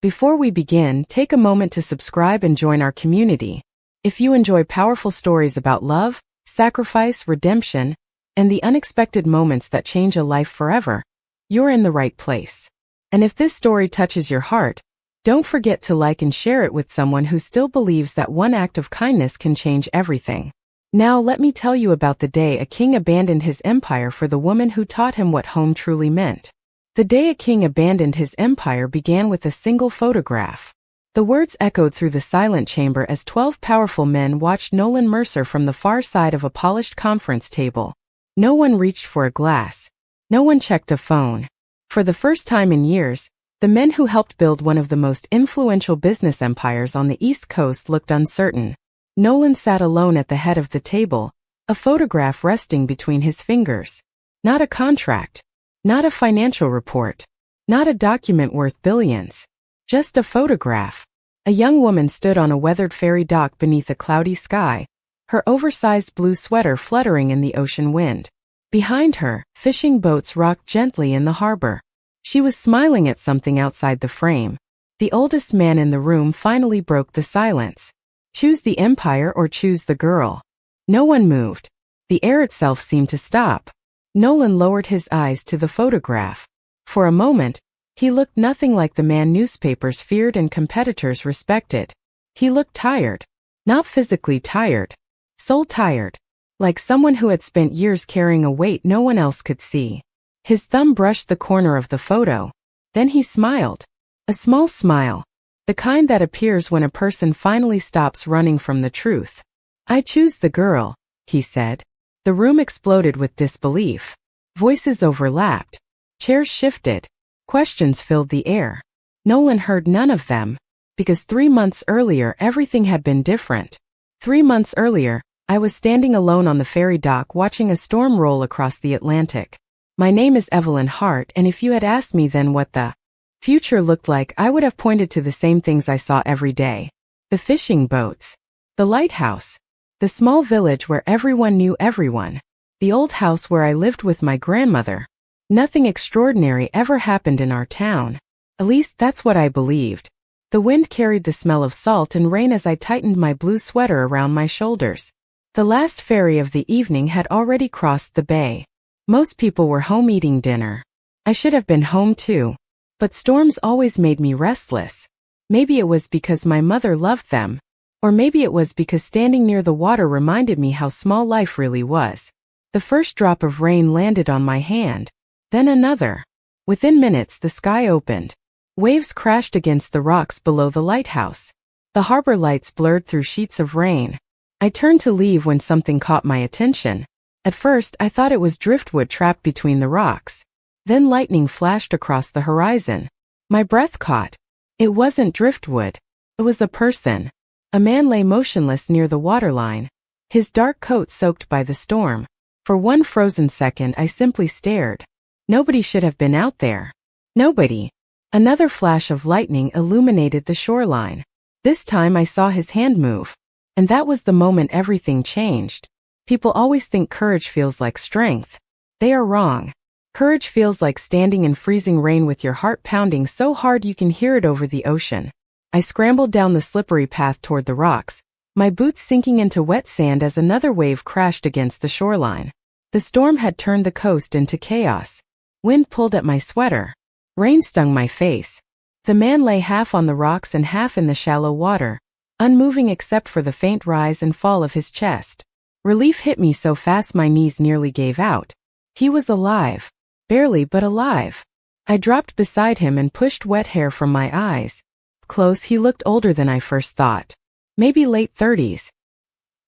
Before we begin, take a moment to subscribe and join our community. If you enjoy powerful stories about love, sacrifice, redemption, and the unexpected moments that change a life forever, you're in the right place. And if this story touches your heart, don't forget to like and share it with someone who still believes that one act of kindness can change everything. Now let me tell you about the day a king abandoned his empire for the woman who taught him what home truly meant. The day a king abandoned his empire began with a single photograph. The words echoed through the silent chamber as 12 powerful men watched Nolan Mercer from the far side of a polished conference table. No one reached for a glass. No one checked a phone. For the first time in years, the men who helped build one of the most influential business empires on the East Coast looked uncertain. Nolan sat alone at the head of the table, a photograph resting between his fingers. Not a contract. Not a financial report. Not a document worth billions. Just a photograph. A young woman stood on a weathered ferry dock beneath a cloudy sky, her oversized blue sweater fluttering in the ocean wind. Behind her, fishing boats rocked gently in the harbor. She was smiling at something outside the frame. The oldest man in the room finally broke the silence. Choose the empire or choose the girl. No one moved. The air itself seemed to stop. Nolan lowered his eyes to the photograph. For a moment, he looked nothing like the man newspapers feared and competitors respected. He looked tired. Not physically tired. Soul tired. Like someone who had spent years carrying a weight no one else could see. His thumb brushed the corner of the photo. Then he smiled. A small smile. The kind that appears when a person finally stops running from the truth. "I choose the girl," he said. The room exploded with disbelief. Voices overlapped. Chairs shifted. Questions filled the air. Nolan heard none of them, because 3 months earlier everything had been different. 3 months earlier, I was standing alone on the ferry dock watching a storm roll across the Atlantic. My name is Evelyn Hart, and if you had asked me then what the future looked like, I would have pointed to the same things I saw every day. The fishing boats. The lighthouse. The small village where everyone knew everyone. The old house where I lived with my grandmother. Nothing extraordinary ever happened in our town. At least that's what I believed. The wind carried the smell of salt and rain as I tightened my blue sweater around my shoulders. The last ferry of the evening had already crossed the bay. Most people were home eating dinner. I should have been home too. But storms always made me restless. Maybe it was because my mother loved them. Or maybe it was because standing near the water reminded me how small life really was. The first drop of rain landed on my hand. Then another. Within minutes the sky opened. Waves crashed against the rocks below the lighthouse. The harbor lights blurred through sheets of rain. I turned to leave when something caught my attention. At first I thought it was driftwood trapped between the rocks. Then lightning flashed across the horizon. My breath caught. It wasn't driftwood. It was a person. A man lay motionless near the waterline, his dark coat soaked by the storm. For one frozen second I simply stared. Nobody should have been out there. Nobody. Another flash of lightning illuminated the shoreline. This time I saw his hand move. And that was the moment everything changed. People always think courage feels like strength. They are wrong. Courage feels like standing in freezing rain with your heart pounding so hard you can hear it over the ocean. I scrambled down the slippery path toward the rocks, my boots sinking into wet sand as another wave crashed against the shoreline. The storm had turned the coast into chaos. Wind pulled at my sweater. Rain stung my face. The man lay half on the rocks and half in the shallow water, unmoving except for the faint rise and fall of his chest. Relief hit me so fast my knees nearly gave out. He was alive. Barely, but alive. I dropped beside him and pushed wet hair from my eyes. Close, he looked older than I first thought. Maybe late 30s.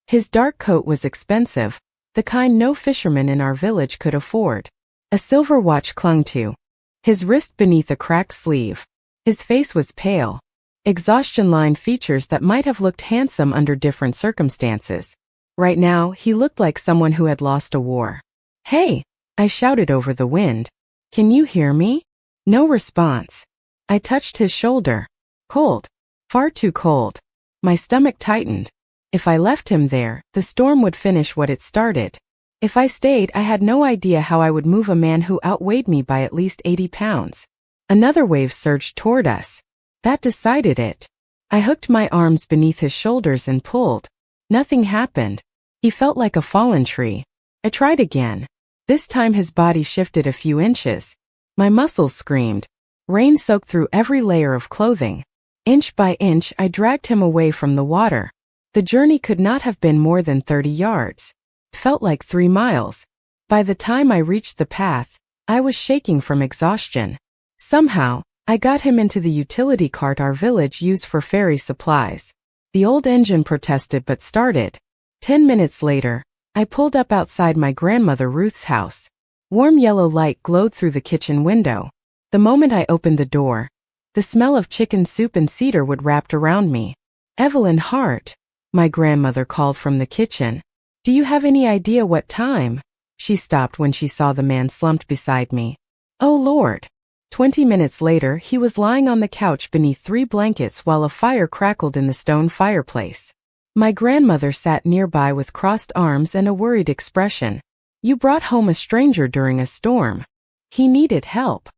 His dark coat was expensive, the kind no fisherman in our village could afford. A silver watch clung to his wrist beneath a cracked sleeve. His face was pale. Exhaustion-lined features that might have looked handsome under different circumstances. Right now, he looked like someone who had lost a war. "Hey!" I shouted over the wind. "Can you hear me?" No response. I touched his shoulder. Cold. Far too cold. My stomach tightened. If I left him there, the storm would finish what it started. If I stayed, I had no idea how I would move a man who outweighed me by at least 80 pounds. Another wave surged toward us. That decided it. I hooked my arms beneath his shoulders and pulled. Nothing happened. He felt like a fallen tree. I tried again. This time his body shifted a few inches. My muscles screamed. Rain soaked through every layer of clothing. Inch by inch, I dragged him away from the water. The journey could not have been more than 30 yards. It felt like 3 miles. By the time I reached the path, I was shaking from exhaustion. Somehow, I got him into the utility cart our village used for ferry supplies. The old engine protested but started. 10 minutes later, I pulled up outside my grandmother Ruth's house. Warm yellow light glowed through the kitchen window. The moment I opened the door, the smell of chicken soup and cedarwood wrapped around me. "Evelyn Hart," my grandmother called from the kitchen. "Do you have any idea what time?" She stopped when she saw the man slumped beside me. Oh Lord! 20 minutes later, he was lying on the couch beneath 3 blankets while a fire crackled in the stone fireplace. My grandmother sat nearby with crossed arms and a worried expression. "You brought home a stranger during a storm. He needed help."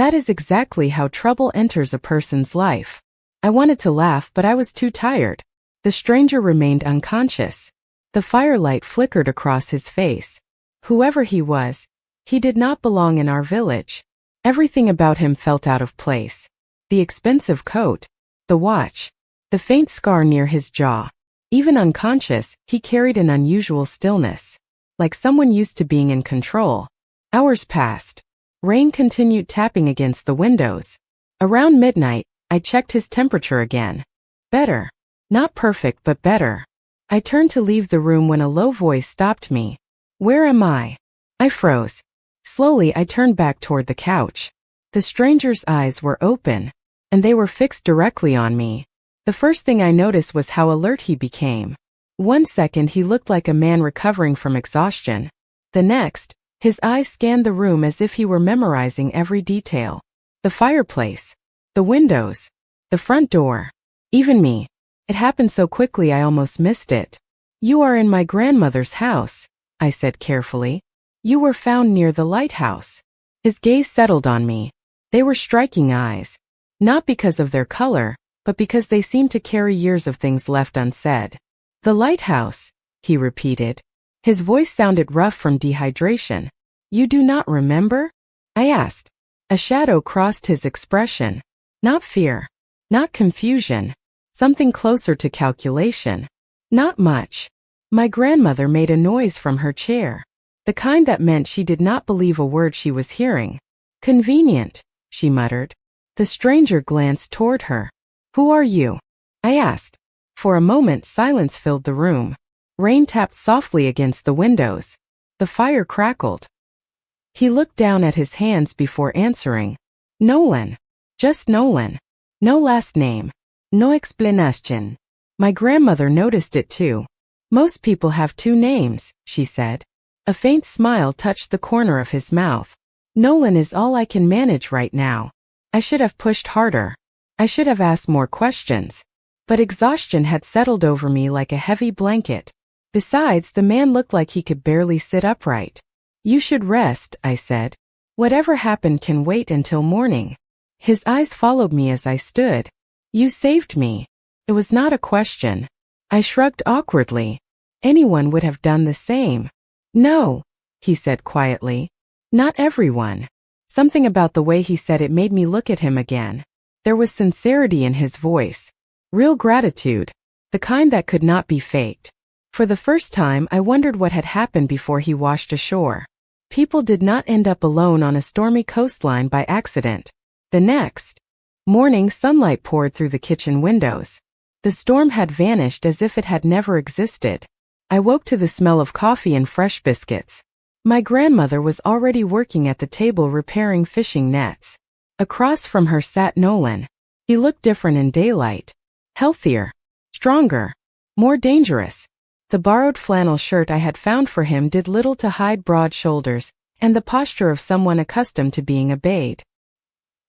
That is exactly how trouble enters a person's life. I wanted to laugh, but I was too tired. The stranger remained unconscious. The firelight flickered across his face. Whoever he was, he did not belong in our village. Everything about him felt out of place. The expensive coat, the watch, the faint scar near his jaw. Even unconscious, he carried an unusual stillness, like someone used to being in control. Hours passed. Rain continued tapping against the windows. Around midnight, I checked his temperature again. Better. Not perfect, but better. I turned to leave the room when a low voice stopped me. "Where am I?" I froze. Slowly, I turned back toward the couch. The stranger's eyes were open, and they were fixed directly on me. The first thing I noticed was how alert he became. 1 second, he looked like a man recovering from exhaustion. The next, his eyes scanned the room as if he were memorizing every detail. The fireplace, the windows, the front door, even me. It happened so quickly I almost missed it. "You are in my grandmother's house," I said carefully. "You were found near the lighthouse." His gaze settled on me. They were striking eyes. Not because of their color, but because they seemed to carry years of things left unsaid. "The lighthouse," he repeated. His voice sounded rough from dehydration. "You do not remember?" I asked. A shadow crossed his expression. Not fear. Not confusion. Something closer to calculation. "Not much." My grandmother made a noise from her chair. The kind that meant she did not believe a word she was hearing. "Convenient," she muttered. The stranger glanced toward her. "Who are you?" I asked. For a moment, silence filled the room. Rain tapped softly against the windows. The fire crackled. He looked down at his hands before answering. "Nolan. Just Nolan. No last name. No explanation." My grandmother noticed it too. "Most people have 2 names," she said. A faint smile touched the corner of his mouth. "Nolan is all I can manage right now." I should have pushed harder. I should have asked more questions. But exhaustion had settled over me like a heavy blanket. Besides, the man looked like he could barely sit upright. "You should rest," I said. "Whatever happened can wait until morning." His eyes followed me as I stood. "You saved me." It was not a question. I shrugged awkwardly. Anyone would have done the same. "No," he said quietly. "Not everyone." Something about the way he said it made me look at him again. There was sincerity in his voice. Real gratitude. The kind that could not be faked. For the first time, I wondered what had happened before he washed ashore. People did not end up alone on a stormy coastline by accident. The next morning, sunlight poured through the kitchen windows. The storm had vanished as if it had never existed. I woke to the smell of coffee and fresh biscuits. My grandmother was already working at the table repairing fishing nets. Across from her sat Nolan. He looked different in daylight. Healthier. Stronger. More dangerous. The borrowed flannel shirt I had found for him did little to hide broad shoulders and the posture of someone accustomed to being obeyed.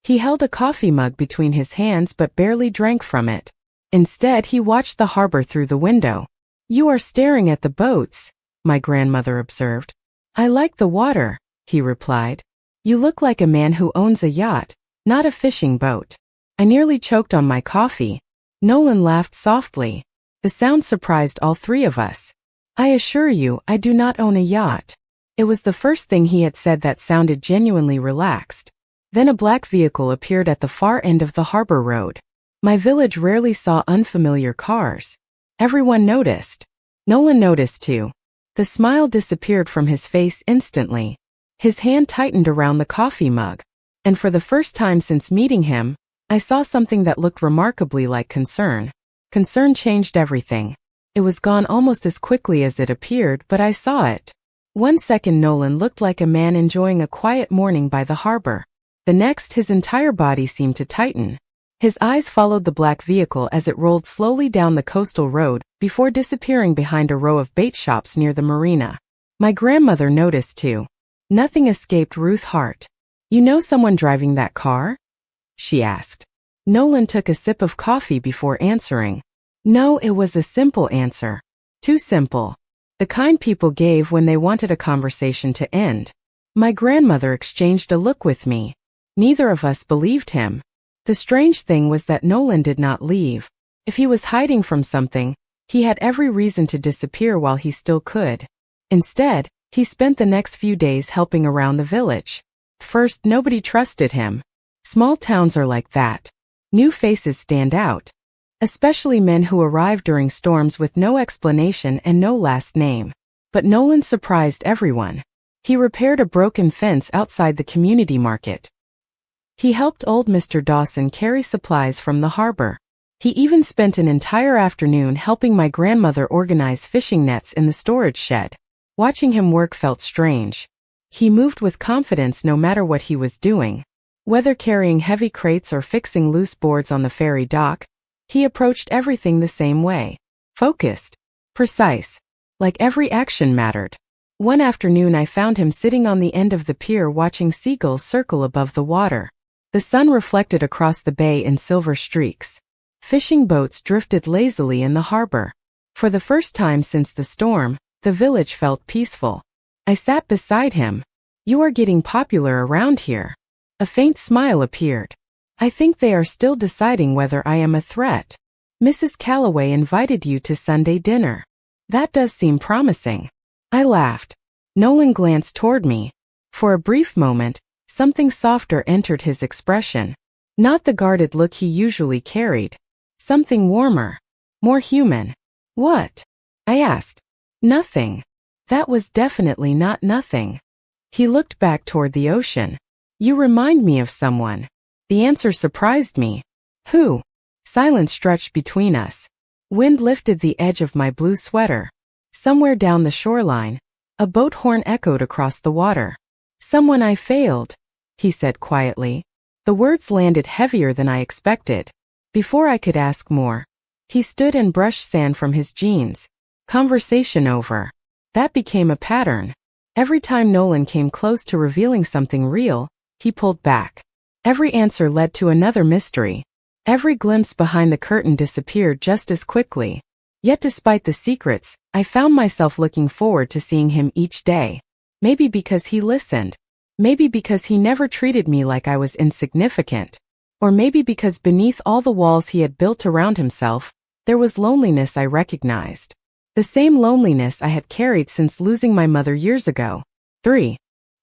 He held a coffee mug between his hands but barely drank from it. Instead, he watched the harbor through the window. "You are staring at the boats," my grandmother observed. "I like the water," he replied. "You look like a man who owns a yacht, not a fishing boat." I nearly choked on my coffee. Nolan laughed softly. The sound surprised all three of us. I assure you, I do not own a yacht. It was the first thing he had said that sounded genuinely relaxed. Then a black vehicle appeared at the far end of the harbor road. My village rarely saw unfamiliar cars. Everyone noticed. Nolan noticed too. The smile disappeared from his face instantly. His hand tightened around the coffee mug. And for the first time since meeting him, I saw something that looked remarkably like concern. Concern changed everything. It was gone almost as quickly as it appeared, but I saw it. 1 second Nolan looked like a man enjoying a quiet morning by the harbor. The next, his entire body seemed to tighten. His eyes followed the black vehicle as it rolled slowly down the coastal road before disappearing behind a row of bait shops near the marina. My grandmother noticed too. Nothing escaped Ruth Hart. You know someone driving that car? She asked. Nolan took a sip of coffee before answering. No, it was a simple answer. Too simple. The kind people gave when they wanted a conversation to end. My grandmother exchanged a look with me. Neither of us believed him. The strange thing was that Nolan did not leave. If he was hiding from something, he had every reason to disappear while he still could. Instead, he spent the next few days helping around the village. First, nobody trusted him. Small towns are like that. New faces stand out. Especially men who arrive during storms with no explanation and no last name. But Nolan surprised everyone. He repaired a broken fence outside the community market. He helped old Mr. Dawson carry supplies from the harbor. He even spent an entire afternoon helping my grandmother organize fishing nets in the storage shed. Watching him work felt strange. He moved with confidence no matter what he was doing. Whether carrying heavy crates or fixing loose boards on the ferry dock, he approached everything the same way. Focused. Precise. Like every action mattered. One afternoon I found him sitting on the end of the pier watching seagulls circle above the water. The sun reflected across the bay in silver streaks. Fishing boats drifted lazily in the harbor. For the first time since the storm, the village felt peaceful. I sat beside him. You are getting popular around here. A faint smile appeared. I think they are still deciding whether I am a threat. Mrs. Calloway invited you to Sunday dinner. That does seem promising. I laughed. Nolan glanced toward me. For a brief moment, something softer entered his expression. Not the guarded look he usually carried. Something warmer. More human. What? I asked. Nothing. That was definitely not nothing. He looked back toward the ocean. You remind me of someone. The answer surprised me. Who? Silence stretched between us. Wind lifted the edge of my blue sweater. Somewhere down the shoreline, a boat horn echoed across the water. Someone I failed, he said quietly. The words landed heavier than I expected. Before I could ask more, he stood and brushed sand from his jeans. Conversation over. That became a pattern. Every time Nolan came close to revealing something real, he pulled back. Every answer led to another mystery. Every glimpse behind the curtain disappeared just as quickly. Yet despite the secrets, I found myself looking forward to seeing him each day. Maybe because he listened. Maybe because he never treated me like I was insignificant. Or maybe because beneath all the walls he had built around himself, there was loneliness I recognized. The same loneliness I had carried since losing my mother years ago. 3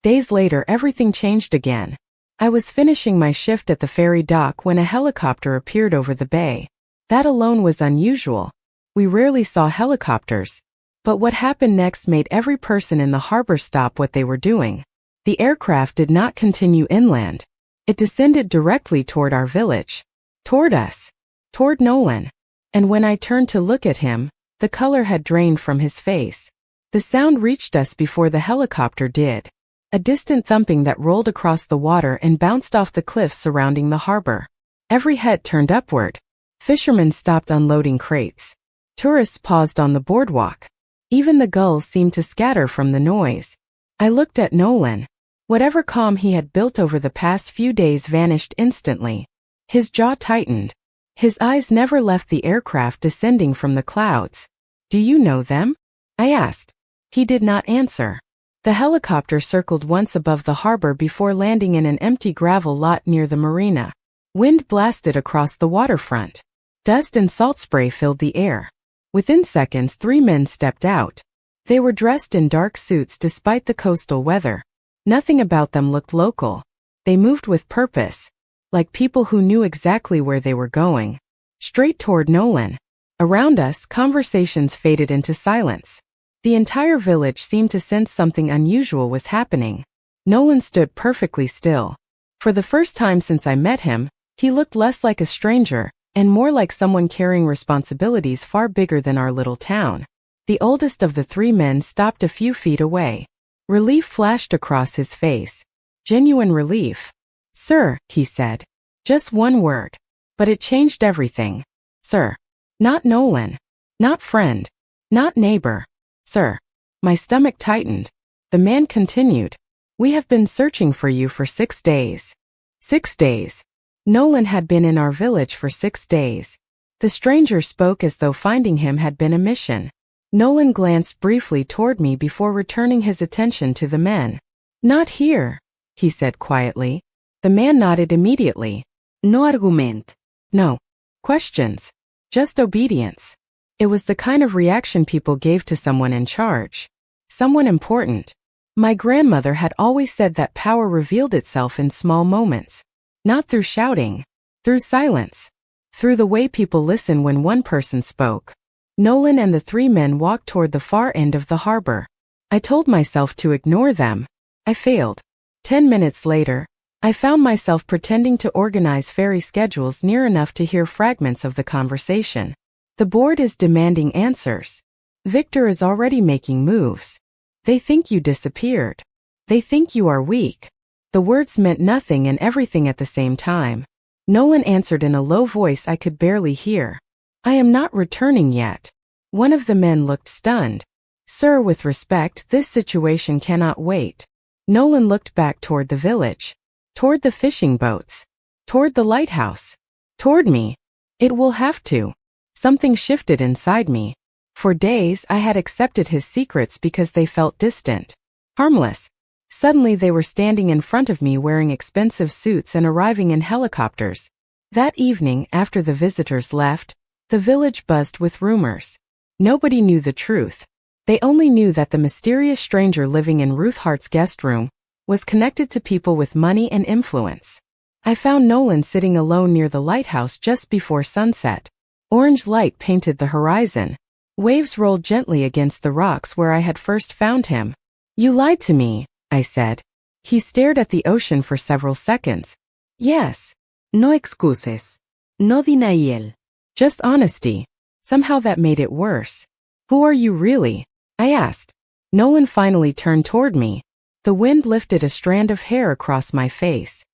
days later, everything changed again. I was finishing my shift at the ferry dock when a helicopter appeared over the bay. That alone was unusual. We rarely saw helicopters. But what happened next made every person in the harbor stop what they were doing. The aircraft did not continue inland. It descended directly toward our village. Toward us. Toward Nolan. And when I turned to look at him, the color had drained from his face. The sound reached us before the helicopter did. A distant thumping that rolled across the water and bounced off the cliffs surrounding the harbor. Every head turned upward. Fishermen stopped unloading crates. Tourists paused on the boardwalk. Even the gulls seemed to scatter from the noise. I looked at Nolan. Whatever calm he had built over the past few days vanished instantly. His jaw tightened. His eyes never left the aircraft descending from the clouds. Do you know them? I asked. He did not answer. The helicopter circled once above the harbor before landing in an empty gravel lot near the marina. Wind blasted across the waterfront. Dust and salt spray filled the air. Within seconds, 3 men stepped out. They were dressed in dark suits despite the coastal weather. Nothing about them looked local. They moved with purpose, like people who knew exactly where they were going. Straight toward Nolan. Around us, conversations faded into silence. The entire village seemed to sense something unusual was happening. Nolan stood perfectly still. For the first time since I met him, he looked less like a stranger, and more like someone carrying responsibilities far bigger than our little town. The oldest of the 3 men stopped a few feet away. Relief flashed across his face. Genuine relief. "Sir," he said. Just one word. But it changed everything. "Sir." Not Nolan. Not friend. Not neighbor. "Sir." My stomach tightened. The man continued. "We have been searching for you for 6 days. 6 days. Nolan had been in our village for 6 days. The stranger spoke as though finding him had been a mission. Nolan glanced briefly toward me before returning his attention to the men. "Not here," he said quietly. The man nodded immediately. "No argument." No questions. Just obedience. It was the kind of reaction people gave to someone in charge. Someone important. My grandmother had always said that power revealed itself in small moments. Not through shouting. Through silence. Through the way people listen when one person spoke. Nolan and the 3 men walked toward the far end of the harbor. I told myself to ignore them. I failed. 10 minutes later, I found myself pretending to organize ferry schedules near enough to hear fragments of the conversation. "The board is demanding answers. Victor is already making moves. They think you disappeared. They think you are weak." The words meant nothing and everything at the same time. Nolan answered in a low voice I could barely hear. "I am not returning yet." One of the men looked stunned. "Sir, with respect, this situation cannot wait." Nolan looked back toward the village. Toward the fishing boats. Toward the lighthouse. Toward me. "It will have to." Something shifted inside me. For days I had accepted his secrets because they felt distant. Harmless. Suddenly they were standing in front of me wearing expensive suits and arriving in helicopters. That evening, after the visitors left, the village buzzed with rumors. Nobody knew the truth. They only knew that the mysterious stranger living in Ruth Hart's guest room was connected to people with money and influence. I found Nolan sitting alone near the lighthouse just before sunset. Orange light painted the horizon. Waves rolled gently against the rocks where I had first found him. "You lied to me," I said. He stared at the ocean for several seconds. "Yes." No excuses. No denial. Just honesty. Somehow that made it worse. "Who are you really?" I asked. Nolan finally turned toward me. The wind lifted a strand of hair across my face.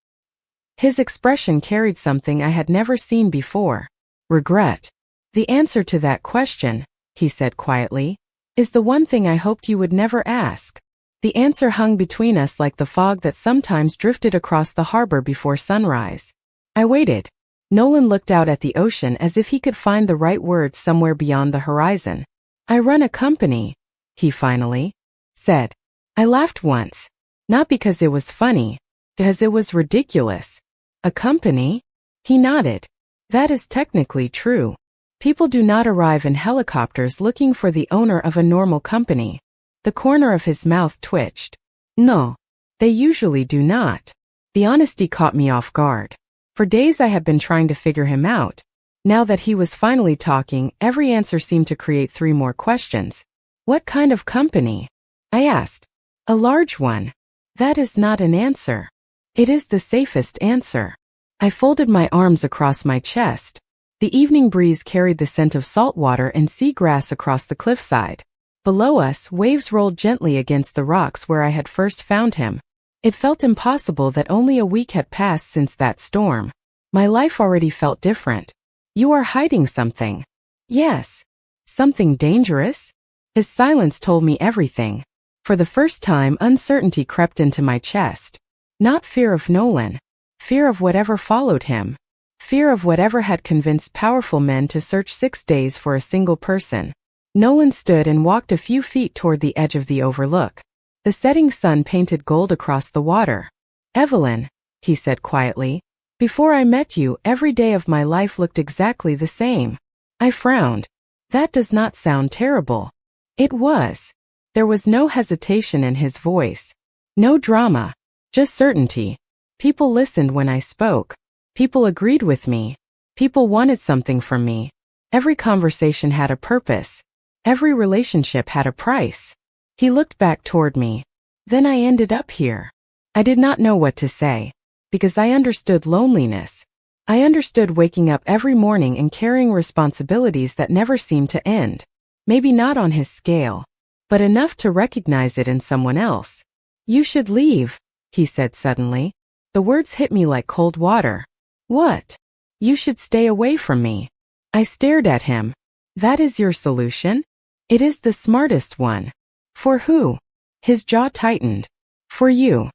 His expression carried something I had never seen before. "Regret." "The answer to that question," he said quietly, "is the one thing I hoped you would never ask." The answer hung between us like the fog that sometimes drifted across the harbor before sunrise. I waited. Nolan looked out at the ocean as if he could find the right words somewhere beyond the horizon. "I run a company," he finally said. I laughed once. Not because it was funny, because it was ridiculous. "A company?" He nodded. "That is technically true. People do not arrive in helicopters looking for the owner of a normal company." The corner of his mouth twitched. "No, they usually do not." The honesty caught me off guard. For days I had been trying to figure him out. Now that he was finally talking, every answer seemed to create 3 more questions. "What kind of company?" I asked. "A large one." "That is not an answer." "It is the safest answer." I folded my arms across my chest. The evening breeze carried the scent of salt water and sea grass across the cliffside. Below us, waves rolled gently against the rocks where I had first found him. It felt impossible that only a week had passed since that storm. My life already felt different. "You are hiding something." "Yes." "Something dangerous?" His silence told me everything. For the first time, uncertainty crept into my chest. Not fear of Nolan. Fear of whatever followed him. Fear of whatever had convinced powerful men to search 6 days for a single person. Nolan stood and walked a few feet toward the edge of the overlook. The setting sun painted gold across the water. "Evelyn," he said quietly, Before I met you, every day of my life looked exactly the same. I frowned. That does not sound terrible. It was. There was no hesitation in his voice. No drama. Just certainty. People listened when I spoke. People agreed with me. People wanted something from me. Every conversation had a purpose. Every relationship had a price. He looked back toward me. Then I ended up here. I did not know what to say. Because I understood loneliness. I understood waking up every morning and carrying responsibilities that never seemed to end. Maybe not on his scale, but enough to recognize it in someone else. You should leave, he said suddenly. The words hit me like cold water. What? You should stay away from me. I stared at him. That is your solution? It is the smartest one. For who? His jaw tightened. For you.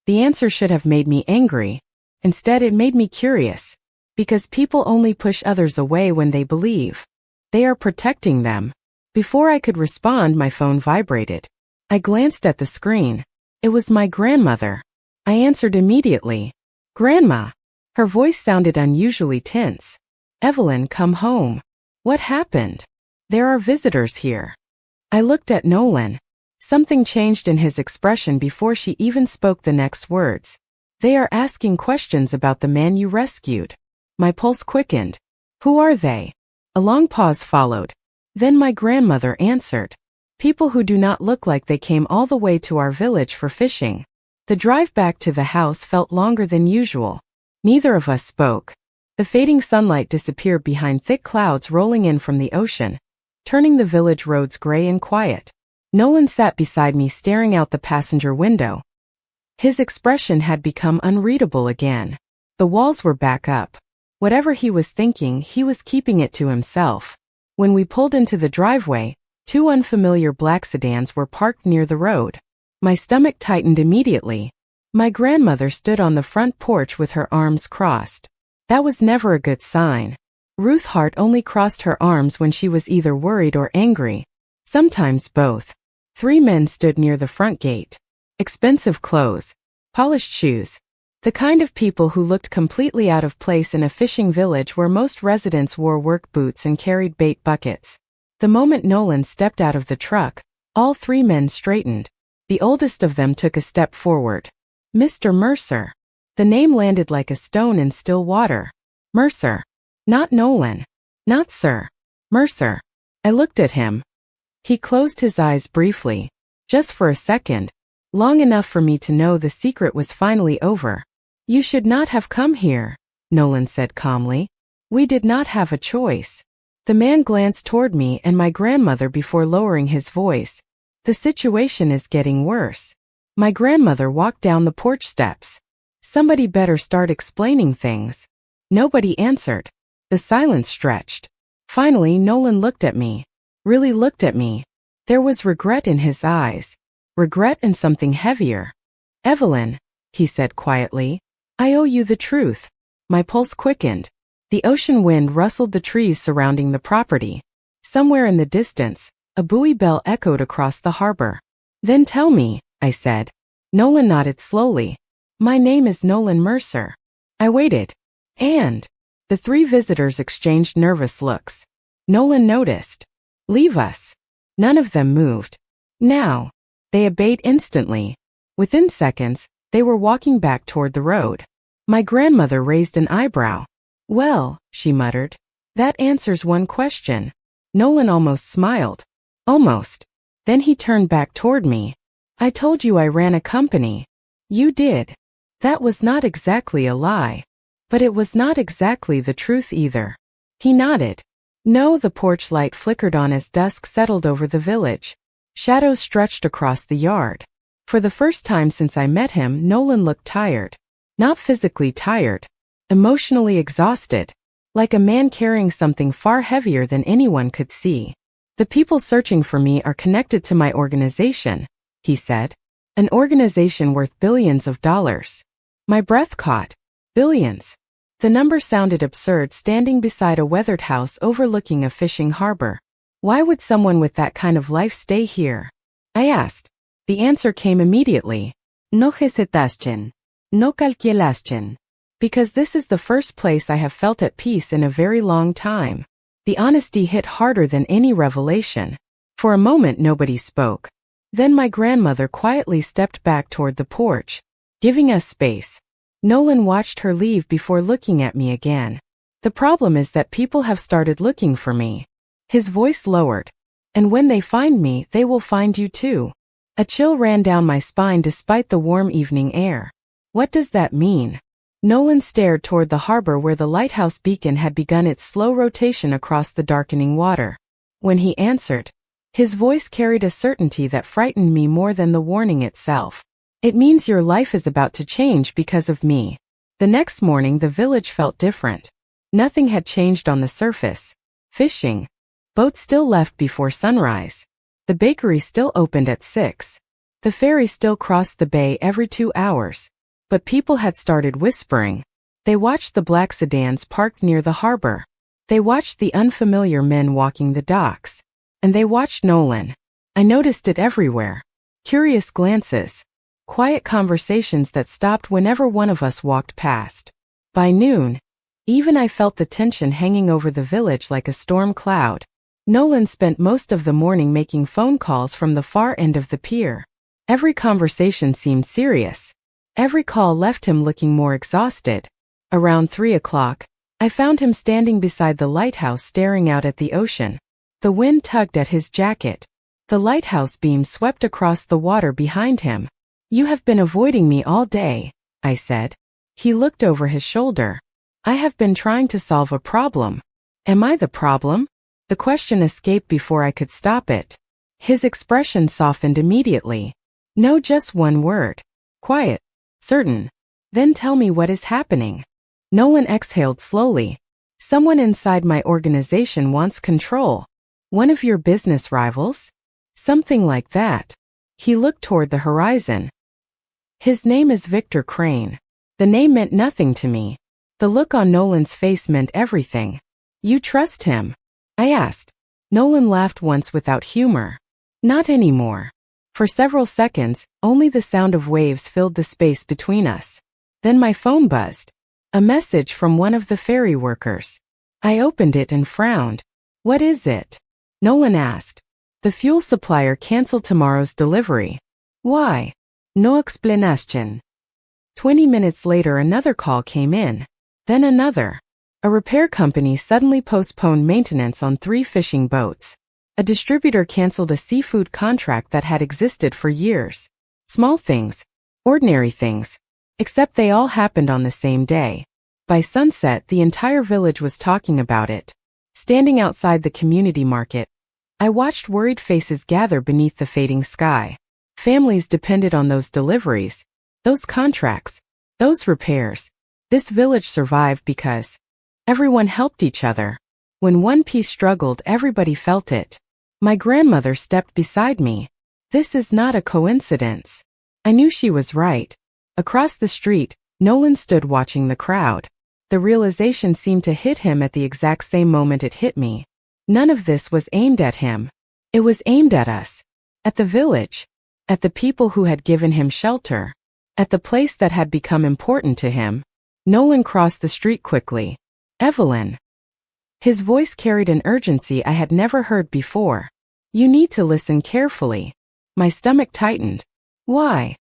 The answer should have made me angry. Instead, it made me curious. Because people only push others away when they believe they are protecting them. Before I could respond, my phone vibrated. I glanced at the screen. It was my grandmother. I answered immediately. Grandma. Her voice sounded unusually tense. Evelyn, come home. What happened? There are visitors here. I looked at Nolan. Something changed in his expression before she even spoke the next words. They are asking questions about the man you rescued. My pulse quickened. Who are they? A long pause followed. Then my grandmother answered. People who do not look like they came all the way to our village for fishing. The drive back to the house felt longer than usual. Neither of us spoke. The fading sunlight disappeared behind thick clouds rolling in from the ocean, turning the village roads gray and quiet. Nolan sat beside me staring out the passenger window. His expression had become unreadable again. The walls were back up. Whatever he was thinking, he was keeping it to himself. When we pulled into the driveway, two unfamiliar black sedans were parked near the road. My stomach tightened immediately. My grandmother stood on the front porch with her arms crossed. That was never a good sign. Ruth Hart only crossed her arms when she was either worried or angry. Sometimes both. Three men stood near the front gate. Expensive clothes. Polished shoes. The kind of people who looked completely out of place in a fishing village where most residents wore work boots and carried bait buckets. The moment Nolan stepped out of the truck, all three men straightened. The oldest of them took a step forward. Mr. Mercer. The name landed like a stone in still water. Mercer. Not Nolan. Not Sir. Mercer. I looked at him. He closed his eyes briefly. Just for a second. Long enough for me to know the secret was finally over. You should not have come here, Nolan said calmly. We did not have a choice. The man glanced toward me and my grandmother before lowering his voice. The situation is getting worse. My grandmother walked down the porch steps. Somebody better start explaining things. Nobody answered. The silence stretched. Finally, Nolan looked at me. Really looked at me. There was regret in his eyes. Regret and something heavier. Evelyn, he said quietly, I owe you the truth. My pulse quickened. The ocean wind rustled the trees surrounding the property. Somewhere in the distance, a buoy bell echoed across the harbor. Then tell me, I said. Nolan nodded slowly. My name is Nolan Mercer. I waited. And the three visitors exchanged nervous looks. Nolan noticed. Leave us. None of them moved. Now. They obeyed instantly. Within seconds, they were walking back toward the road. My grandmother raised an eyebrow. Well, she muttered. That answers one question. Nolan almost smiled. Almost. Then he turned back toward me. I told you I ran a company. You did. That was not exactly a lie. But it was not exactly the truth either. He nodded. No, the porch light flickered on as dusk settled over the village. Shadows stretched across the yard. For the first time since I met him, Nolan looked tired. Not physically tired. Emotionally exhausted. Like a man carrying something far heavier than anyone could see. The people searching for me are connected to my organization, he said. An organization worth billions of dollars. My breath caught. Billions. The number sounded absurd standing beside a weathered house overlooking a fishing harbor. Why would someone with that kind of life stay here? I asked. The answer came immediately. No hesitaste. No calculaste. Because this is the first place I have felt at peace in a very long time. The honesty hit harder than any revelation. For a moment nobody spoke. Then my grandmother quietly stepped back toward the porch, giving us space. Nolan watched her leave before looking at me again. The problem is that people have started looking for me. His voice lowered. And when they find me, they will find you too. A chill ran down my spine despite the warm evening air. What does that mean? Nolan stared toward the harbor where the lighthouse beacon had begun its slow rotation across the darkening water. When he answered, his voice carried a certainty that frightened me more than the warning itself. It means your life is about to change because of me. The next morning the village felt different. Nothing had changed on the surface. Fishing. Boats still left before sunrise. The bakery still opened at 6. The ferry still crossed the bay every 2 hours. But people had started whispering. They watched the black sedans parked near the harbor. They watched the unfamiliar men walking the docks. And they watched Nolan. I noticed it everywhere. Curious glances. Quiet conversations that stopped whenever one of us walked past. By noon, even I felt the tension hanging over the village like a storm cloud. Nolan spent most of the morning making phone calls from the far end of the pier. Every conversation seemed serious. Every call left him looking more exhausted. Around 3 o'clock, I found him standing beside the lighthouse staring out at the ocean. The wind tugged at his jacket. The lighthouse beam swept across the water behind him. You have been avoiding me all day, I said. He looked over his shoulder. I have been trying to solve a problem. Am I the problem? The question escaped before I could stop it. His expression softened immediately. No, just one word. Quiet. Certain. Then tell me what is happening. Nolan exhaled slowly. Someone inside my organization wants control. One of your business rivals? Something like that. He looked toward the horizon. His name is Victor Crane. The name meant nothing to me. The look on Nolan's face meant everything. You trust him? I asked. Nolan laughed once without humor. Not anymore. For several seconds, only the sound of waves filled the space between us. Then my phone buzzed. A message from one of the ferry workers. I opened it and frowned. What is it? Nolan asked. The fuel supplier canceled tomorrow's delivery. Why? No explanation. 20 minutes later another call came in. Then another. A repair company suddenly postponed maintenance on 3 fishing boats. A distributor canceled a seafood contract that had existed for years. Small things. Ordinary things. Except they all happened on the same day. By sunset, the entire village was talking about it. Standing outside the community market, I watched worried faces gather beneath the fading sky. Families depended on those deliveries, those contracts, those repairs. This village survived because everyone helped each other. When one piece struggled, everybody felt it. My grandmother stepped beside me. This is not a coincidence. I knew she was right. Across the street, Nolan stood watching the crowd. The realization seemed to hit him at the exact same moment it hit me. None of this was aimed at him. It was aimed at us. At the village. At the people who had given him shelter. At the place that had become important to him. Nolan crossed the street quickly. Evelyn. His voice carried an urgency I had never heard before. You need to listen carefully. My stomach tightened. Why?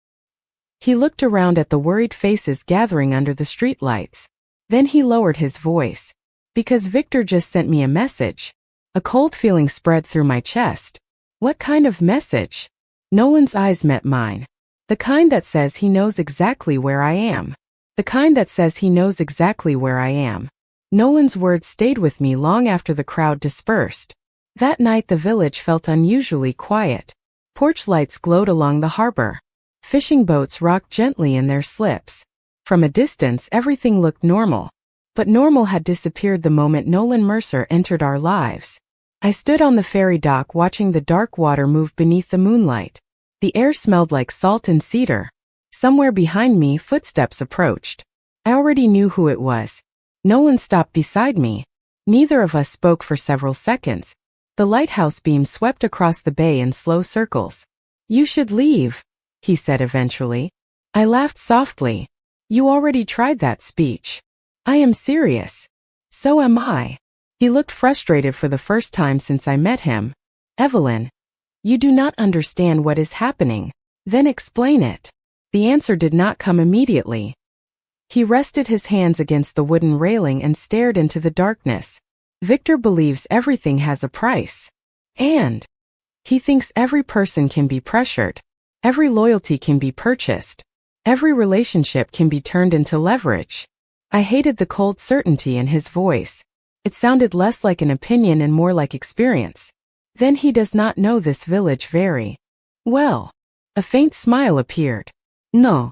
He looked around at the worried faces gathering under the streetlights. Then he lowered his voice. Because Victor just sent me a message. A cold feeling spread through my chest. What kind of message? Nolan's eyes met mine. The kind that says he knows exactly where I am. The kind that says he knows exactly where I am. Nolan's words stayed with me long after the crowd dispersed. That night the village felt unusually quiet. Porch lights glowed along the harbor. Fishing boats rocked gently in their slips. From a distance everything looked normal. But normal had disappeared the moment Nolan Mercer entered our lives. I stood on the ferry dock watching the dark water move beneath the moonlight. The air smelled like salt and cedar. Somewhere behind me footsteps approached. I already knew who it was. Nolan stopped beside me. Neither of us spoke for several seconds. The lighthouse beam swept across the bay in slow circles. You should leave, he said eventually. I laughed softly. You already tried that speech. I am serious. So am I. He looked frustrated for the first time since I met him. Evelyn, you do not understand what is happening. Then explain it. The answer did not come immediately. He rested his hands against the wooden railing and stared into the darkness. Victor believes everything has a price. And he thinks every person can be pressured. Every loyalty can be purchased. Every relationship can be turned into leverage. I hated the cold certainty in his voice. It sounded less like an opinion and more like experience. Then he does not know this village very well. A faint smile appeared. No,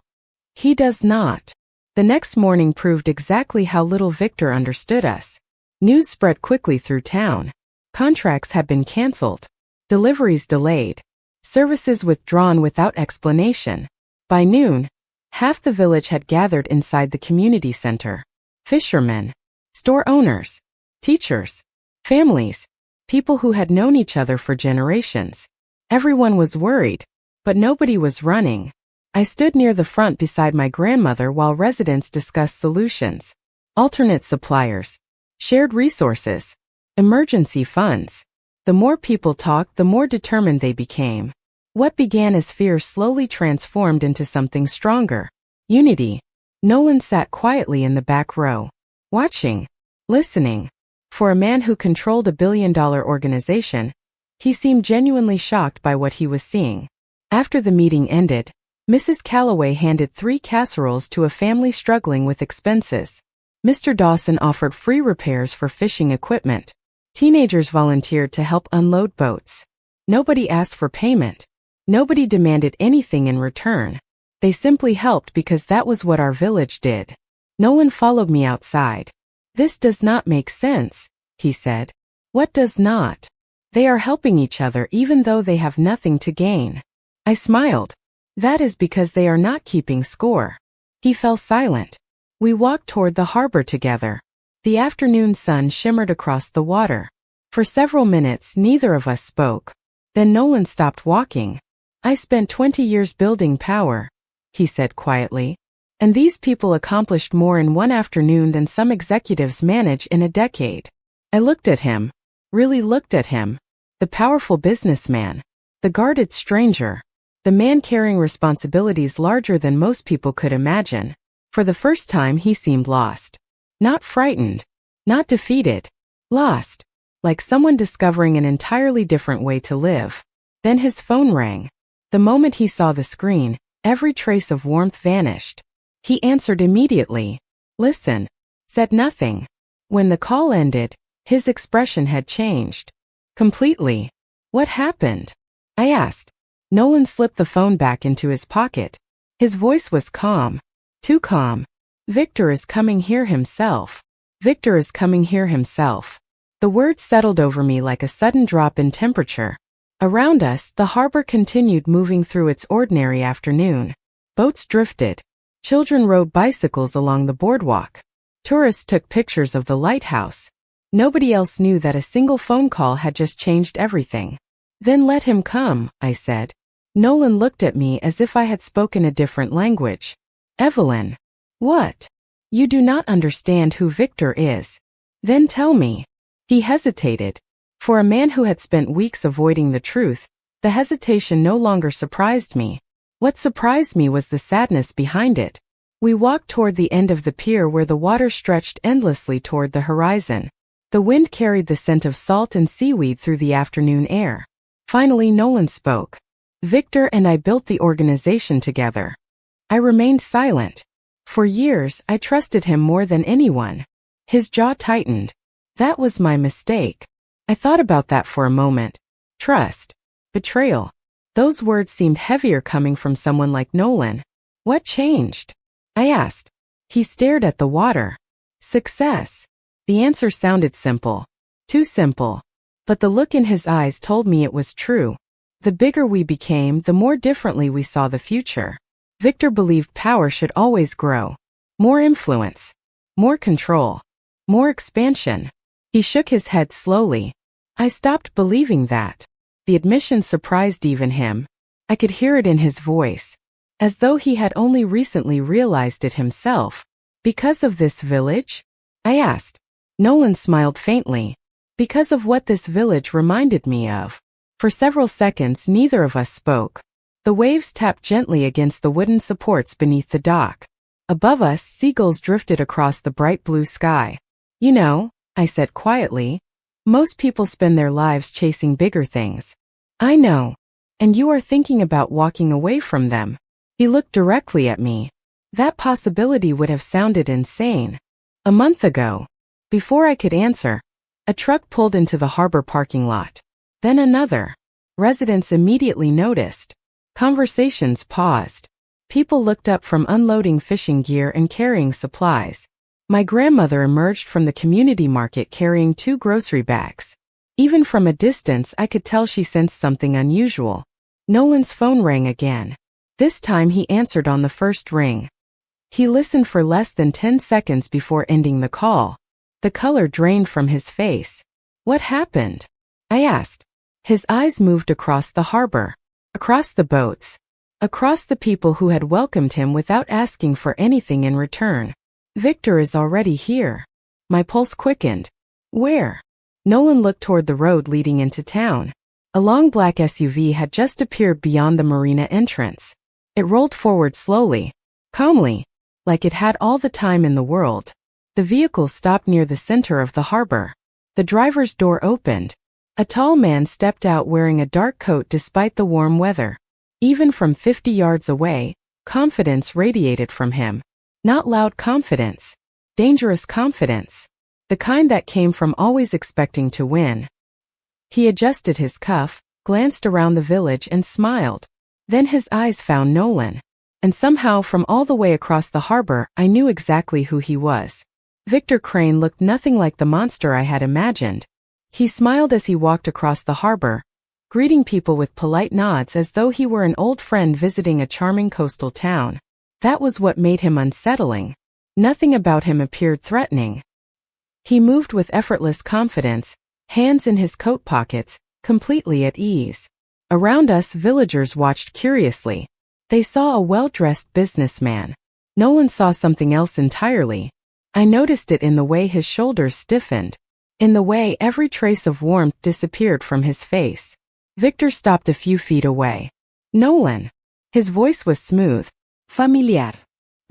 he does not. The next morning proved exactly how little Victor understood us. News spread quickly through town. Contracts had been canceled. Deliveries delayed. Services withdrawn without explanation. By noon, half the village had gathered inside the community center. Fishermen, store owners, teachers, families, people who had known each other for generations. Everyone was worried, but nobody was running. I stood near the front beside my grandmother while residents discussed solutions, alternate suppliers, shared resources, emergency funds. The more people talked, the more determined they became. What began as fear slowly transformed into something stronger. Unity. Nolan sat quietly in the back row, watching, listening. For a man who controlled a billion-dollar organization, he seemed genuinely shocked by what he was seeing. After the meeting ended, Mrs. Calloway handed 3 casseroles to a family struggling with expenses. Mr. Dawson offered free repairs for fishing equipment. Teenagers volunteered to help unload boats. Nobody asked for payment. Nobody demanded anything in return. They simply helped because that was what our village did. Nolan followed me outside. This does not make sense, he said. What does not? They are helping each other even though they have nothing to gain. I smiled. That is because they are not keeping score. He fell silent. We walked toward the harbor together. The afternoon sun shimmered across the water. For several minutes, neither of us spoke. Then Nolan stopped walking. I spent 20 years building power, he said quietly. And these people accomplished more in one afternoon than some executives manage in a decade. I looked at him. Really looked at him. The powerful businessman. The guarded stranger. The man carrying responsibilities larger than most people could imagine. For the first time he seemed lost. Not frightened. Not defeated. Lost. Like someone discovering an entirely different way to live. Then his phone rang. The moment he saw the screen, every trace of warmth vanished. He answered immediately. Listen. Said nothing. When the call ended, his expression had changed. Completely. What happened? I asked. Nolan slipped the phone back into his pocket. His voice was calm. Too calm. Victor is coming here himself. Victor is coming here himself. The words settled over me like a sudden drop in temperature. Around us, the harbor continued moving through its ordinary afternoon. Boats drifted. Children rode bicycles along the boardwalk. Tourists took pictures of the lighthouse. Nobody else knew that a single phone call had just changed everything. Then let him come, I said. Nolan looked at me as if I had spoken a different language. Evelyn. What? You do not understand who Victor is. Then tell me. He hesitated. For a man who had spent weeks avoiding the truth, the hesitation no longer surprised me. What surprised me was the sadness behind it. We walked toward the end of the pier where the water stretched endlessly toward the horizon. The wind carried the scent of salt and seaweed through the afternoon air. Finally, Nolan spoke. Victor and I built the organization together. I remained silent. For years, I trusted him more than anyone. His jaw tightened. That was my mistake. I thought about that for a moment. Trust. Betrayal. Those words seemed heavier coming from someone like Nolan. What changed? I asked. He stared at the water. Success. The answer sounded simple. Too simple. But the look in his eyes told me it was true. The bigger we became, the more differently we saw the future. Victor believed power should always grow. More influence. More control. More expansion. He shook his head slowly. I stopped believing that. The admission surprised even him. I could hear it in his voice. as though he had only recently realized it himself. Because of this village? I asked. Nolan smiled faintly. Because of what this village reminded me of. For several seconds neither of us spoke. The waves tapped gently against the wooden supports beneath the dock. Above us, seagulls drifted across the bright blue sky. You know, I said quietly, most people spend their lives chasing bigger things. I know. And you are thinking about walking away from them. He looked directly at me. That possibility would have sounded insane. A month ago. Before I could answer, a truck pulled into the harbor parking lot. Then another. Residents immediately noticed. Conversations paused. People looked up from unloading fishing gear and carrying supplies. My grandmother emerged from the community market carrying 2 grocery bags. Even from a distance I could tell she sensed something unusual. Nolan's phone rang again. This time he answered on the first ring. He listened for less than 10 seconds before ending the call. The color drained from his face. What happened? I asked. His eyes moved across the harbor, across the boats, across the people who had welcomed him without asking for anything in return. Victor is already here. My pulse quickened. Where? Nolan looked toward the road leading into town. A long black SUV had just appeared beyond the marina entrance. It rolled forward slowly, calmly, like it had all the time in the world. The vehicle stopped near the center of the harbor. The driver's door opened. A tall man stepped out wearing a dark coat despite the warm weather. Even from 50 yards away, confidence radiated from him. Not loud confidence, dangerous confidence. The kind that came from always expecting to win. He adjusted his cuff, glanced around the village and smiled. Then his eyes found Nolan. And somehow from all the way across the harbor, I knew exactly who he was. Victor Crane looked nothing like the monster I had imagined. He smiled as he walked across the harbor, greeting people with polite nods as though he were an old friend visiting a charming coastal town. That was what made him unsettling. Nothing about him appeared threatening. He moved with effortless confidence, hands in his coat pockets, completely at ease. Around us, villagers watched curiously. They saw a well-dressed businessman. Nolan saw something else entirely. I noticed it in the way his shoulders stiffened, in the way every trace of warmth disappeared from his face. Victor stopped a few feet away. Nolan. His voice was smooth, familiar.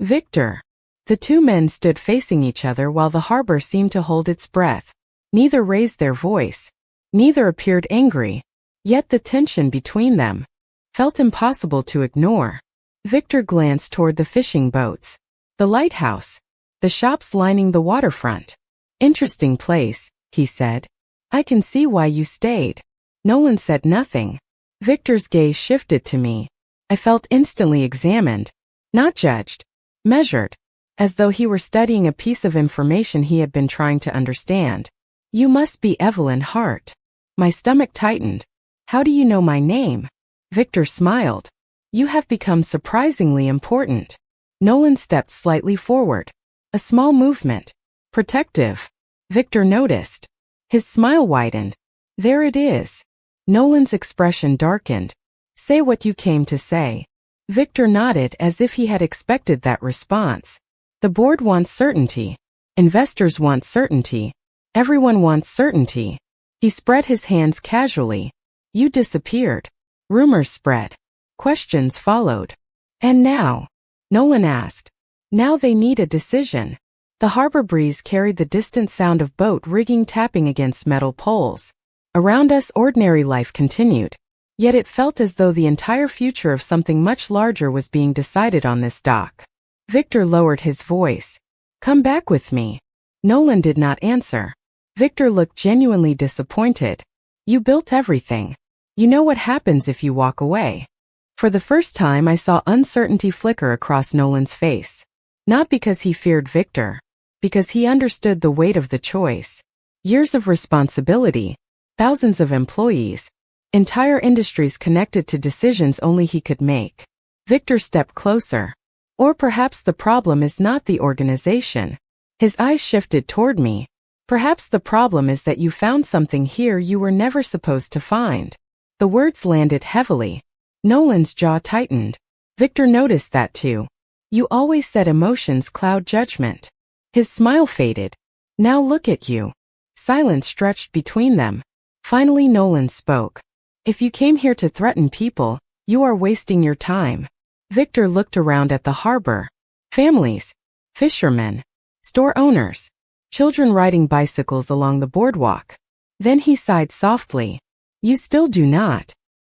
Victor. The 2 men stood facing each other while the harbor seemed to hold its breath. Neither raised their voice. Neither appeared angry. Yet the tension between them felt impossible to ignore. Victor glanced toward the fishing boats, the lighthouse, the shops lining the waterfront. Interesting place, he said. I can see why you stayed. Nolan said nothing. Victor's gaze shifted to me. I felt instantly examined, not judged, measured, as though he were studying a piece of information he had been trying to understand. You must be Evelyn Hart. My stomach tightened. How do you know my name? Victor smiled. You have become surprisingly important. Nolan stepped slightly forward. A small movement. Protective. Victor noticed. His smile widened. There it is. Nolan's expression darkened. Say what you came to say. Victor nodded as if he had expected that response. The board wants certainty. Investors want certainty. Everyone wants certainty. He spread his hands casually. You disappeared. Rumors spread. Questions followed. And now? Nolan asked. Now they need a decision. The harbor breeze carried the distant sound of boat rigging tapping against metal poles. Around us, ordinary life continued. Yet it felt as though the entire future of something much larger was being decided on this dock. Victor lowered his voice. Come back with me. Nolan did not answer. Victor looked genuinely disappointed. You built everything. You know what happens if you walk away. For the first time I saw uncertainty flicker across Nolan's face. Not because he feared Victor. Because he understood the weight of the choice. Years of responsibility. Thousands of employees. Entire industries connected to decisions only he could make. Victor stepped closer. Or perhaps the problem is not the organization. His eyes shifted toward me. Perhaps the problem is that you found something here you were never supposed to find. The words landed heavily. Nolan's jaw tightened. Victor noticed that too. You always said emotions cloud judgment. His smile faded. Now look at you. Silence stretched between them. Finally Nolan spoke. If you came here to threaten people, you are wasting your time. Victor looked around at the harbor. Families, fishermen, store owners, children riding bicycles along the boardwalk. Then he sighed softly. You still do not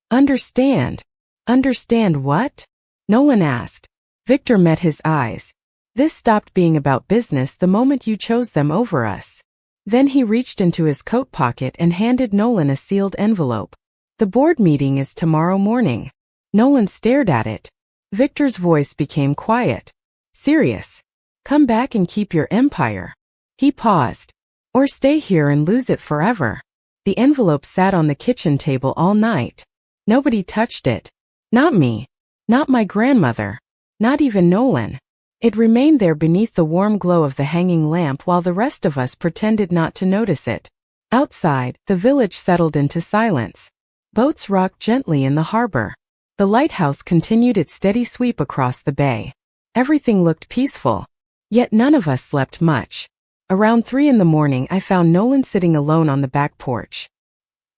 understand. Understand what? Nolan asked. Victor met his eyes. This stopped being about business the moment you chose them over us. Then he reached into his coat pocket and handed Nolan a sealed envelope. The board meeting is tomorrow morning. Nolan stared at it. Victor's voice became quiet. Serious. Come back and keep your empire. He paused. Or stay here and lose it forever. The envelope sat on the kitchen table all night. Nobody touched it. Not me. Not my grandmother. Not even Nolan. It remained there beneath the warm glow of the hanging lamp while the rest of us pretended not to notice it. Outside, the village settled into silence. Boats rocked gently in the harbor. The lighthouse continued its steady sweep across the bay. Everything looked peaceful. Yet none of us slept much. Around 3 in the morning I found Nolan sitting alone on the back porch.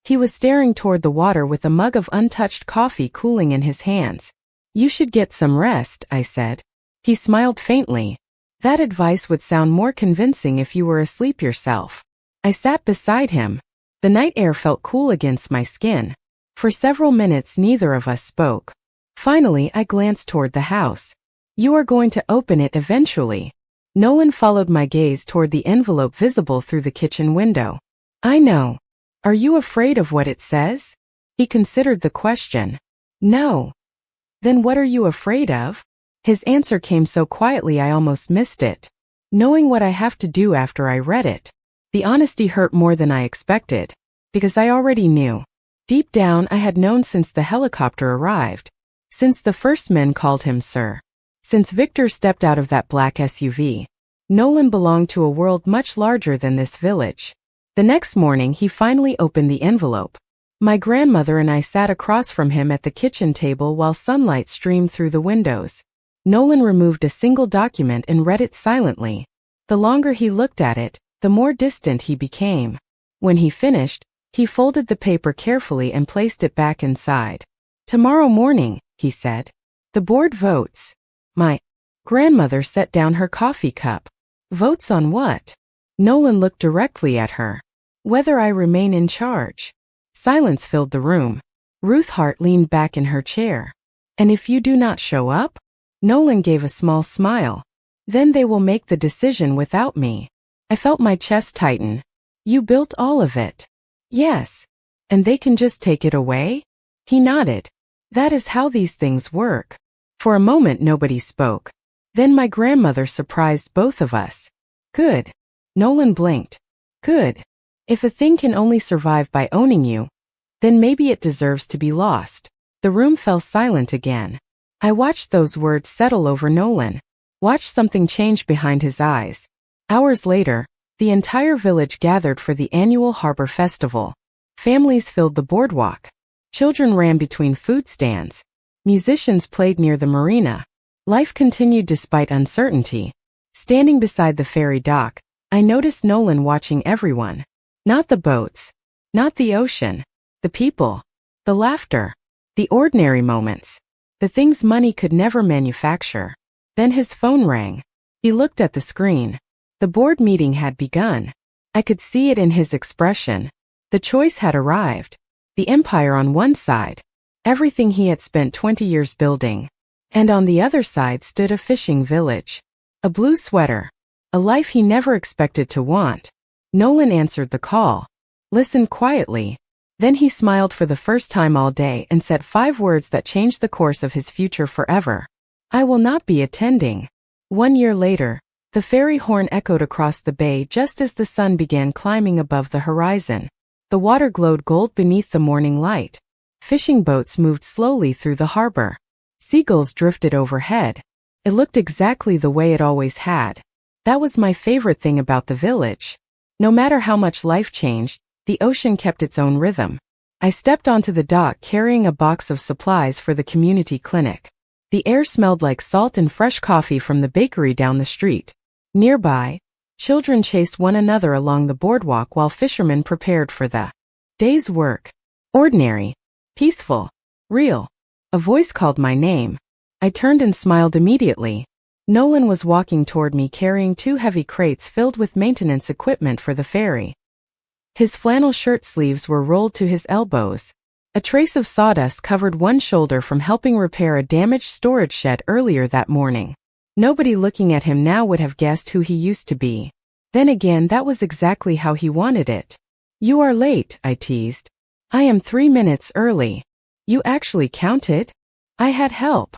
He was staring toward the water with a mug of untouched coffee cooling in his hands. You should get some rest, I said. He smiled faintly. That advice would sound more convincing if you were asleep yourself. I sat beside him. The night air felt cool against my skin. For several minutes neither of us spoke. Finally I glanced toward the house. You are going to open it eventually. Nolan followed my gaze toward the envelope visible through the kitchen window. I know. Are you afraid of what it says? He considered the question. No. Then what are you afraid of? His answer came so quietly I almost missed it. Knowing what I have to do after I read it. The honesty hurt more than I expected. Because I already knew. Deep down I had known since the helicopter arrived. Since the first men called him sir. Since Victor stepped out of that black SUV. Nolan belonged to a world much larger than this village. The next morning he finally opened the envelope. My grandmother and I sat across from him at the kitchen table while sunlight streamed through the windows. Nolan removed a single document and read it silently. The longer he looked at it, the more distant he became. When he finished, he folded the paper carefully and placed it back inside. Tomorrow morning, he said. The board votes. My grandmother set down her coffee cup. Votes on what? Nolan looked directly at her. Whether I remain in charge. Silence filled the room. Ruth Hart leaned back in her chair. And if you do not show up? Nolan gave a small smile. Then they will make the decision without me. I felt my chest tighten. You built all of it. Yes. And they can just take it away? He nodded. That is how these things work. For a moment nobody spoke. Then my grandmother surprised both of us. Good. Nolan blinked. Good. If a thing can only survive by owning you, then maybe it deserves to be lost. The room fell silent again. I watched those words settle over Nolan. Watched something change behind his eyes. Hours later, the entire village gathered for the annual harbor festival. Families filled the boardwalk. Children ran between food stands. Musicians played near the marina. Life continued despite uncertainty. Standing beside the ferry dock, I noticed Nolan watching everyone. Not the boats. Not the ocean. The people. The laughter. The ordinary moments. The things money could never manufacture. Then his phone rang. He looked at the screen. The board meeting had begun. I could see it in his expression. The choice had arrived. The empire on one side. Everything he had spent 20 years building. And on the other side stood a fishing village. A blue sweater. A life he never expected to want. Nolan answered the call. Listened quietly. Then he smiled for the first time all day and said 5 words that changed the course of his future forever. I will not be attending. 1 year later, the ferry horn echoed across the bay just as the sun began climbing above the horizon. The water glowed gold beneath the morning light. Fishing boats moved slowly through the harbor. Seagulls drifted overhead. It looked exactly the way it always had. That was my favorite thing about the village. No matter how much life changed, the ocean kept its own rhythm. I stepped onto the dock carrying a box of supplies for the community clinic. The air smelled like salt and fresh coffee from the bakery down the street. Nearby, children chased one another along the boardwalk while fishermen prepared for the day's work. Ordinary, peaceful, real. A voice called my name. I turned and smiled immediately. Nolan was walking toward me carrying 2 heavy crates filled with maintenance equipment for the ferry. His flannel shirt sleeves were rolled to his elbows. A trace of sawdust covered one shoulder from helping repair a damaged storage shed earlier that morning. Nobody looking at him now would have guessed who he used to be. Then again, that was exactly how he wanted it. "You are late," I teased. "I am 3 minutes early." "You actually counted?" "I had help."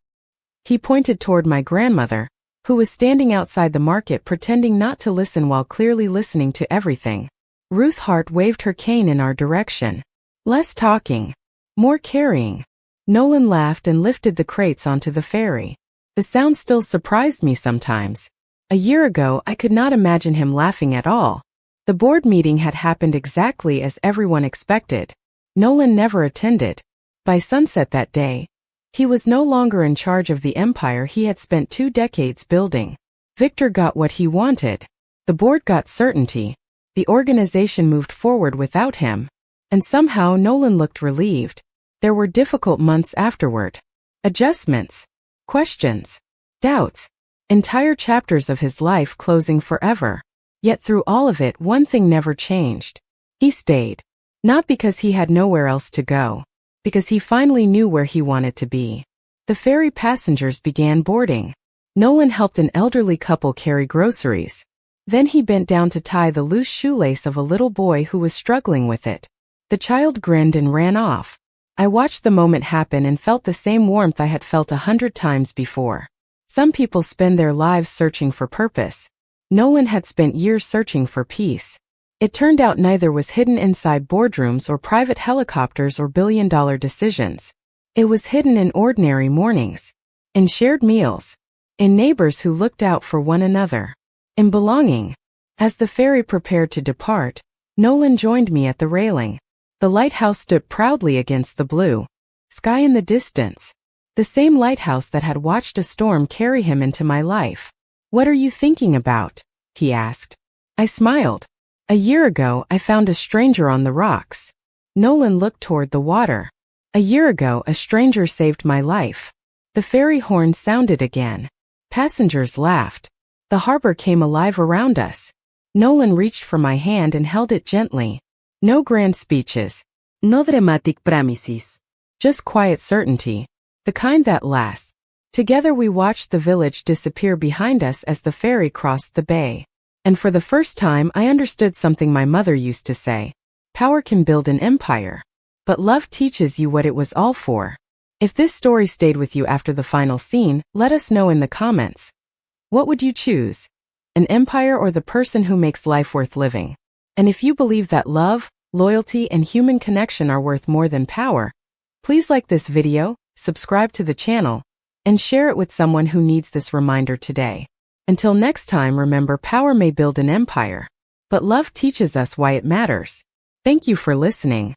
He pointed toward my grandmother, who was standing outside the market pretending not to listen while clearly listening to everything. Ruth Hart waved her cane in our direction. "Less talking, more carrying." Nolan laughed and lifted the crates onto the ferry. The sound still surprised me sometimes. A year ago, I could not imagine him laughing at all. The board meeting had happened exactly as everyone expected. Nolan never attended. By sunset that day, he was no longer in charge of the empire he had spent 2 decades building. Victor got what he wanted. The board got certainty. The organization moved forward without him. And somehow Nolan looked relieved. There were difficult months afterward. Adjustments, questions, doubts, entire chapters of his life closing forever. Yet through all of it, one thing never changed. He stayed. Not because he had nowhere else to go. Because he finally knew where he wanted to be. The ferry passengers began boarding. Nolan helped an elderly couple carry groceries. Then he bent down to tie the loose shoelace of a little boy who was struggling with it. The child grinned and ran off. I watched the moment happen and felt the same warmth I had felt 100 times before. Some people spend their lives searching for purpose. Nolan had spent years searching for peace. It turned out neither was hidden inside boardrooms or private helicopters or billion-dollar decisions. It was hidden in ordinary mornings, in shared meals, in neighbors who looked out for one another, in belonging. As the ferry prepared to depart, Nolan joined me at the railing. The lighthouse stood proudly against the blue sky in the distance, the same lighthouse that had watched a storm carry him into my life. "What are you thinking about?" he asked. I smiled. "A year ago, I found a stranger on the rocks." Nolan looked toward the water. "A year ago, a stranger saved my life." The ferry horn sounded again. Passengers laughed. The harbor came alive around us. Nolan reached for my hand and held it gently. No grand speeches. No dramatic promises. Just quiet certainty. The kind that lasts. Together we watched the village disappear behind us as the ferry crossed the bay. And for the first time, I understood something my mother used to say. Power can build an empire, but love teaches you what it was all for. If this story stayed with you after the final scene, let us know in the comments. What would you choose? An empire or the person who makes life worth living? And if you believe that love, loyalty, and human connection are worth more than power, please like this video, subscribe to the channel, and share it with someone who needs this reminder today. Until next time, remember, power may build an empire, but love teaches us why it matters. Thank you for listening.